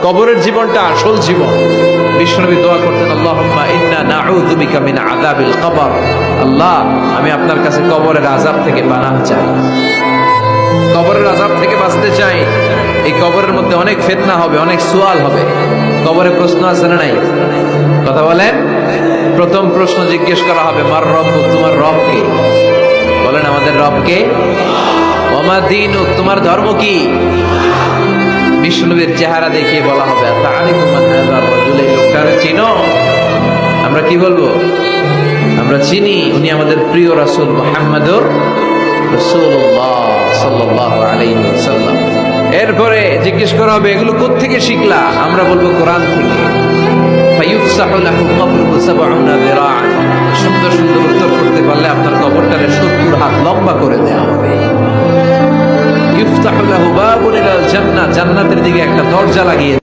কবরের জীবনটা আসল জীবন। বিশ্বনবী দোয়া করতেন, আল্লাহুম্মা ইন্না নাউযু বিকা মিন আযাবিল কবর। আল্লাহ, আমি আপনার কাছে কবরের আযাব থেকে পানাহ চাই, কবরের আযাব থেকে বাঁচতে চাই। এই কবরের মধ্যে অনেক ফিতনা হবে, অনেক সুয়াল হবে। কবরে প্রশ্ন আছে না নাই? কথা বলেন। প্রথম প্রশ্ন জিজ্ঞেস করা হবে, মার রব্বুক, তোমার রব কে? বলেন, আমাদের রব কে? ওয়া মা দীনুক, তোমার ধর্ম কি? বিষ্ণুবীর চেহারা দেখিয়ে বলা হবে, তাআরিফু মান হাযার রাজুল, এই লোকটারে চিনো? আমরা কি বলবো? আমরা চিনি, উনি আমাদের প্রিয় রাসূল মুহাম্মদুর রাসূলুল্লাহ সাল্লাল্লাহু আলাইহি ওয়াসাল্লাম। এরপরে জিজ্ঞেস করা হবে, এগুলো কোত্থেকে শিখলা? আমরা বলবো, কোরআন থেকে। ফায়ুফসাহু লাহু কবরুহু ৭০ যিরাআন। সুন্দর সুন্দর উত্তর করতে পারলে আপনার কবরটারে ৭০ হাত লম্বা করে দেওয়া হবে। ইফতাহু লাহু বাবুন ইলাল জান্নাহ, জান্নাতের দিকে একটা দরজা লাগিয়ে